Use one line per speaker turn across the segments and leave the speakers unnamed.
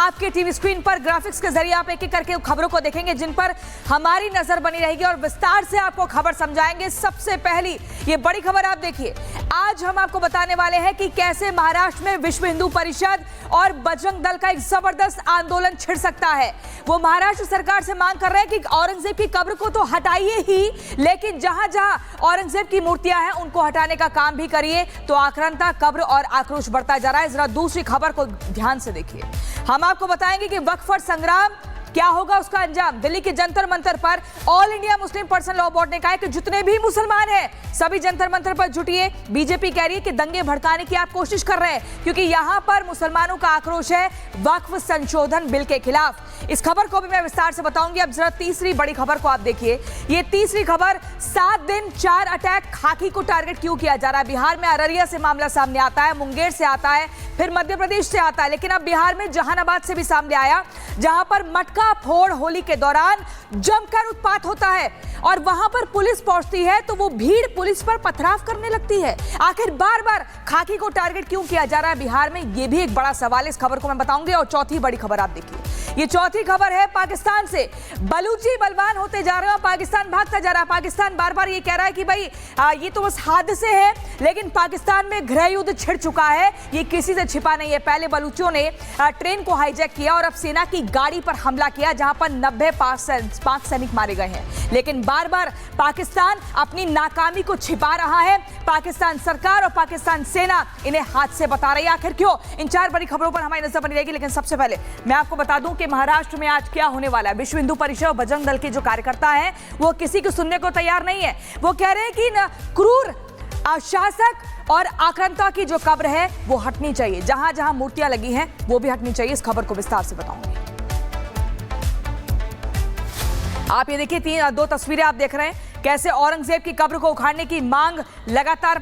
आपके TV screen पर graphics के जरिए आप एक एक करके खबरों को देखेंगे जिन पर हमारी नजर बनी रहेगी और विस्तार से आपको खबर समझाएंगे। सबसे पहली ये बड़ी खबर आप देखिए, आज हम आपको बताने वाले हैं कि कैसे महाराष्ट्र में विश्व हिंदू परिषद और बजरंग दल का एक जबरदस्त आंदोलन छिड़ सकता है। वो महाराष्ट्र सरकार से मांग कर रहे हैं कि औरंगजेब की कब्र को तो हटाइए ही, लेकिन जहां जहां औरंगजेब की मूर्तियां हैं उनको हटाने का काम भी करिए। तो आक्रांता, कब्र और आक्रोश बढ़ता जा रहा है। जरा दूसरी खबर को ध्यान से देखिए। हम आपको बताएंगे कि वक्फ पर संग्राम क्या होगा, उसका अंजाम। दिल्ली के जंतर मंतर पर all India Muslim personal law board ने कहा है कि जितने भी मुसलमान हैं सभी जंतर मंतर पर जुटिए। बीजेपी कह रही है कि दंगे भड़काने की आप कोशिश कर रहे हैं क्योंकि यहां पर मुसलमानों का आक्रोश है वक्फ संशोधन बिल के खिलाफ। इस खबर को भी मैं विस्तार से बताऊंगी। अब जरा तीसरी बड़ी खबर को आप देखिए। ये तीसरी खबर, 7 दिन 4 अटैक, खाकी को टारगेट क्यों किया जा रहा है। बिहार में अररिया से मामला सामने आता है, मुंगेर से आता है, फिर मध्य प्रदेश से आता है, लेकिन अब बिहार में जहानाबाद से भी सामने आया जहां पर मटका फोड़ होली के दौरान जमकर उत्पात होता है और वहां पर पुलिस पहुंचती है तो वो भीड़ पुलिस पर पथराव करने लगती है। आखिर बार बार खाकी को टारगेट क्यों किया जा रहा है बिहार में, ये भी एक बड़ा सवाल है। इस खबर को मैं बताऊंगी। और चौथी बड़ी खबर आप देखिए, ये चौथी खबर है पाकिस्तान से। बलूची बलवान होते जा रहे हैं, पाकिस्तान भागता जा रहा है। पाकिस्तान बार बार ये कह रहा है कि भाई ये तो बस हादसे हैं, लेकिन पाकिस्तान में गृह युद्ध छिड़ चुका है, ये किसी से छिपा नहीं है। पहले बलूचियों ने ट्रेन को हाईजैक किया और अब सेना की गाड़ी पर हमला किया जहां पर 90 पाक सैनिक मारे गए हैं। लेकिन बार बार पाकिस्तान अपनी नाकामी को छिपा रहा है। पाकिस्तान सरकार और पाकिस्तान सेना इन्हें हाथ से बता रही है। आखिर क्यों? इन 4 बड़ी खबरों पर हमारी नजर बनी रहेगी। लेकिन सबसे पहले मैं आपको बता दूं कि महाराष्ट्र में आज क्या होने वाला है। विश्व हिंदू परिषद और बजरंग दल के जो कार्यकर्ता हैं वो किसी को सुनने को तैयार नहीं है। वो कह रहे हैं कि क्रूर शासक और आक्रांता की जो कब्र है वो हटनी चाहिए। जहां जहां मूर्तियां लगी हैं वो भी हटनी चाहिए। इस खबर को विस्तार से बताऊंगी। आप ये देखिए, 2 तस्वीरें आप देख रहे हैं कैसे औरंगजेब की कब्र को उखाड़ने की मांग लगातार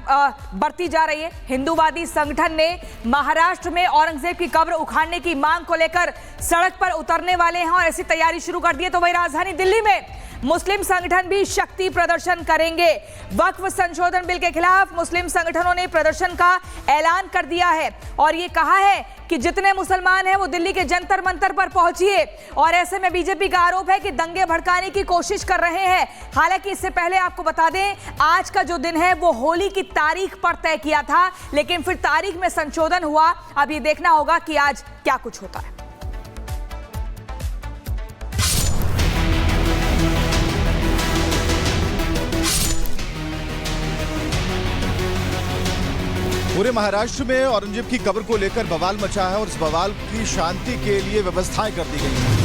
बढ़ती जा रही है। हिंदूवादी संगठन ने महाराष्ट्र में औरंगजेब की कब्र उखाड़ने की मांग को लेकर सड़क पर उतरने वाले हैं और ऐसी तैयारी शुरू कर दी है। तो वही राजधानी दिल्ली में मुस्लिम संगठन भी शक्ति प्रदर्शन करेंगे। वक्फ संशोधन बिल के खिलाफ मुस्लिम संगठनों ने प्रदर्शन का ऐलान कर दिया है और ये कहा है कि जितने मुसलमान हैं वो दिल्ली के जंतर मंतर पर पहुंचिए। और ऐसे में बीजेपी का आरोप है कि दंगे भड़काने की कोशिश कर रहे हैं। हालांकि इससे पहले आपको बता दें, आज का जो दिन है वो होली की तारीख पर तय किया था, लेकिन फिर तारीख में संशोधन हुआ। अब ये देखना होगा कि आज क्या कुछ होता है।
पूरे महाराष्ट्र में औरंगजेब की कब्र को लेकर बवाल मचा है और इस बवाल की शांति के लिए व्यवस्थाएं कर दी गई हैं।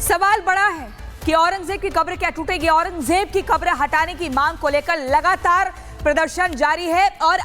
सवाल बड़ा है कि औरंगजेब की कब्र क्या टूटेगी। औरंगजेब की कब्र हटाने की मांग को लेकर लगातार प्रदर्शन जारी है और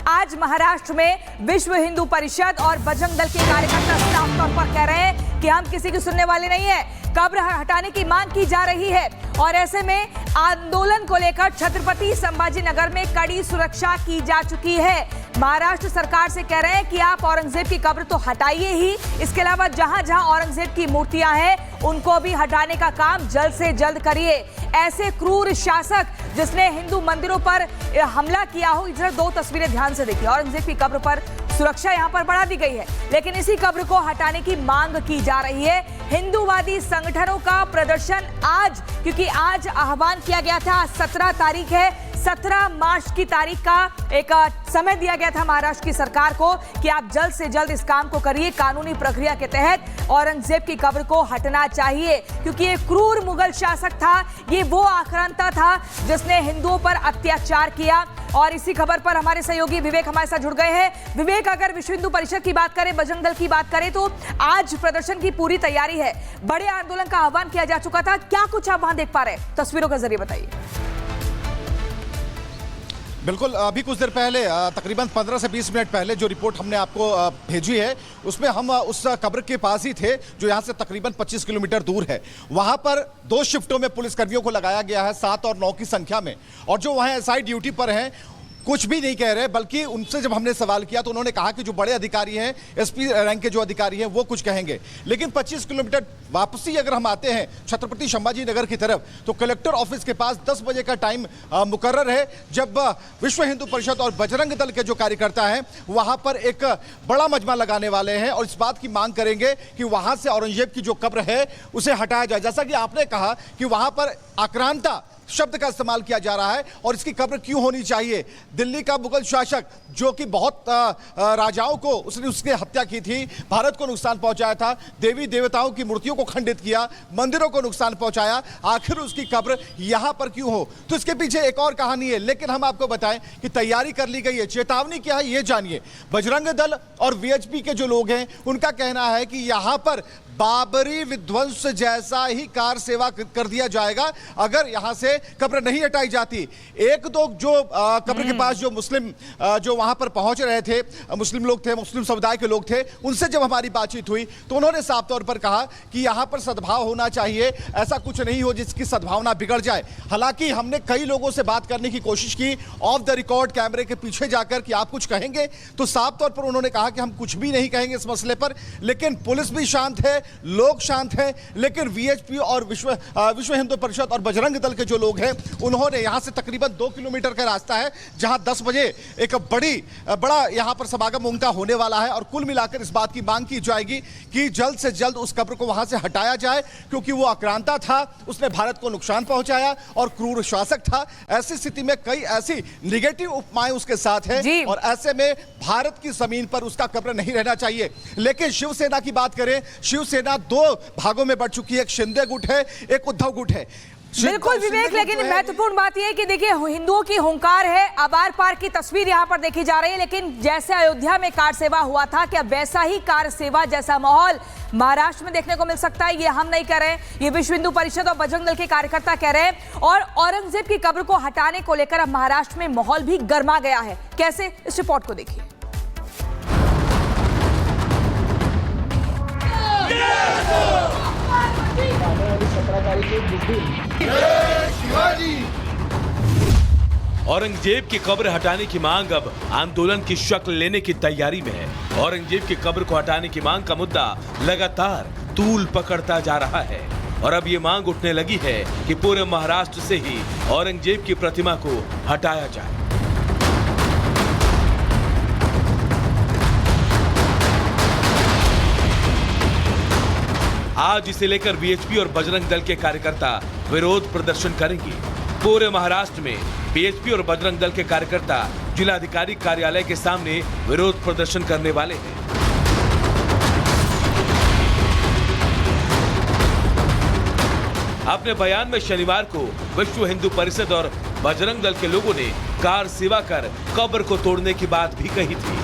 आज महाराष्ट्र में विश्व हिंदू परिषद और बजरंग दल के कार्यकर्ता साफ तौर पर कह रहे हैं कि हम किसी की सुनने वाले नहीं है। कब्र हटाने की मांग की जा रही है और ऐसे में आंदोलन को लेकर छत्रपति संभाजी नगर में कड़ी सुरक्षा की जा चुकी है। महाराष्ट्र सरकार से कह रहे हैं कि आप औरंगजेब की कब्र तो हटाइए ही, इसके अलावा जहां जहां औरंगजेब की मूर्तियां हैं उनको भी हटाने का काम जल्द से जल्द करिए। ऐसे क्रूर शासक जिसने हिंदू मंदिरों पर हमला किया हो, इधर 2 तस्वीरें ध्यान से देखिए। औरंगजेब की कब्र पर सुरक्षा यहां पर बढ़ा दी गई है, लेकिन इसी कब्र को हटाने की मांग की जा रही है। हिंदूवादी संगठनों का प्रदर्शन आज, क्योंकि आज आह्वान किया गया था, 17 तारीख है, 17 मार्च की तारीख का एक समय दिया गया था महाराष्ट्र की सरकार को कि आप जल्द से जल्द इस काम को करिए। कानूनी प्रक्रिया के तहत औरंगजेब की कब्र को हटना चाहिए क्योंकि ये क्रूर मुगल शासक था, ये वो आक्रांता था जिसने हिंदुओं पर अत्याचार किया। और इसी खबर पर हमारे सहयोगी विवेक हमारे साथ जुड़ गए हैं। विवेक, अगर विश्व हिंदू परिषद की बात करें, बजरंग दल की बात करें, तो आज प्रदर्शन की पूरी तैयारी है, बड़े आंदोलन का आह्वान किया जा चुका था, क्या कुछ आप वहां देख पा रहे हैं? तस्वीरों के जरिए बताइए।
बिल्कुल, अभी कुछ देर पहले तकरीबन 15 से 20 मिनट पहले जो रिपोर्ट हमने आपको भेजी है उसमें हम उस कब्र के पास ही थे जो यहाँ से तकरीबन 25 किलोमीटर दूर है। वहाँ पर 2 शिफ्टों में पुलिसकर्मियों को लगाया गया है, 7 और 9 की संख्या में, और जो वहाँ एसआई ड्यूटी पर हैं कुछ भी नहीं कह रहे, बल्कि उनसे जब हमने सवाल किया तो उन्होंने कहा कि जो बड़े अधिकारी हैं, एसपी रैंक के जो अधिकारी हैं, वो कुछ कहेंगे। लेकिन 25 किलोमीटर वापसी अगर हम आते हैं छत्रपति संभाजी नगर की तरफ, तो कलेक्टर ऑफिस के पास 10 बजे का टाइम मुकर्रर है, जब विश्व हिंदू परिषद और बजरंग दल के जो कार्यकर्ता हैं वहां पर एक बड़ा मजमा लगाने वाले हैं और इस बात की मांग करेंगे कि वहां से औरंगजेब की जो कब्र है उसे हटाया जाए। जैसा कि आपने कहा कि वहां पर आक्रांता शब्द का इस्तेमाल किया जा रहा है और इसकी कब्र क्यों होनी चाहिए। दिल्ली का मुगल शासक जो कि बहुत राजाओं को उसने उसकी हत्या की थी, भारत को नुकसान पहुंचाया था, देवी देवताओं की मूर्तियों को खंडित किया, मंदिरों को नुकसान पहुंचाया, आखिर उसकी कब्र यहां पर क्यों हो। तो इसके पीछे एक और कहानी है, लेकिन हम आपको बताएं कि तैयारी कर ली गई है। चेतावनी क्या है ये जानिए। बजरंग दल और वीएचपी के जो लोग हैं उनका कहना है कि यहां पर बाबरी विध्वंस जैसा ही कार सेवा कर दिया जाएगा अगर यहां से कब्र नहीं हटाई जाती। एक दो जो कब्र के पास जो मुस्लिम जो वहां पर पहुंच रहे थे, मुस्लिम लोग थे, मुस्लिम समुदाय के लोग थे, उनसे जब हमारी बातचीत हुई तो उन्होंने साफ तौर पर कहा कि यहां पर सद्भाव होना चाहिए, ऐसा कुछ नहीं हो जिसकी सद्भावना बिगड़ जाए। हालांकि हमने कई लोगों से बात करने की कोशिश की ऑफ द रिकॉर्ड कैमरे के पीछे जाकर कि आप कुछ कहेंगे, तो साफ तौर पर उन्होंने कहा कि हम कुछ भी नहीं कहेंगे इस मसले पर। लेकिन पुलिस भी शांत है, लोग शांत हैं, लेकिन वीएचपी और विश्व हिंदू परिषद और बजरंग दल के जो लोग हैं उन्होंने यहां से तकरीबन 2 किलोमीटर का रास्ता है जहां 10 बजे एक बड़ा यहां पर समागम उनका होने वाला है और कुल मिलाकर इस बात की मांग की जाएगी कि जल्द से जल्द उस कब्र को वहां से हटाया जाए, क्योंकि वो आक्रांता था, उसने भारत को नुकसान पहुंचाया और क्रूर शासक था। ऐसी स्थिति में कई ऐसी निगेटिव उपमाएं उसके साथ है और ऐसे में भारत की जमीन पर उसका कब्र नहीं रहना चाहिए। लेकिन शिवसेना की बात करें, शिवसेना 2 भागों में बढ़ चुकी है, एक शिंदे गुट है, एक उद्धव गुट है।
बिल्कुल विवेक, लेकिन महत्वपूर्ण बात यह है कि देखिए हिंदुओं की हुंकार है, आबार पार की तस्वीर यहां पर देखी जा रही है। लेकिन जैसे अयोध्या में कार सेवा हुआ था, क्या वैसा ही कार सेवा जैसा माहौल महाराष्ट्र में देखने को मिल सकता है? ये हम नहीं कह रहे, ये विश्व हिंदू परिषद और बजरंग दल के कार्यकर्ता कह रहे हैं। और औरंगजेब की कब्र को हटाने को लेकर अब महाराष्ट्र में माहौल भी गर्मा गया है। कैसे, इस रिपोर्ट को देखिए।
औरंगजेब की कब्र हटाने की मांग अब आंदोलन की शक्ल लेने की तैयारी में है। औरंगजेब की कब्र को हटाने की मांग का मुद्दा लगातार तूल पकड़ता जा रहा है और अब ये मांग उठने लगी है कि पूरे महाराष्ट्र से ही औरंगजेब की प्रतिमा को हटाया जाए। आज इसे लेकर वीएचपी और बजरंग दल के कार्यकर्ता विरोध प्रदर्शन करेंगे। पूरे महाराष्ट्र में वीएचपी और बजरंग दल के कार्यकर्ता जिलाधिकारी कार्यालय के सामने विरोध प्रदर्शन करने वाले हैं। अपने बयान में शनिवार को विश्व हिंदू परिषद और बजरंग दल के लोगों ने कार सेवा कर कब्र को तोड़ने की बात भी कही थी।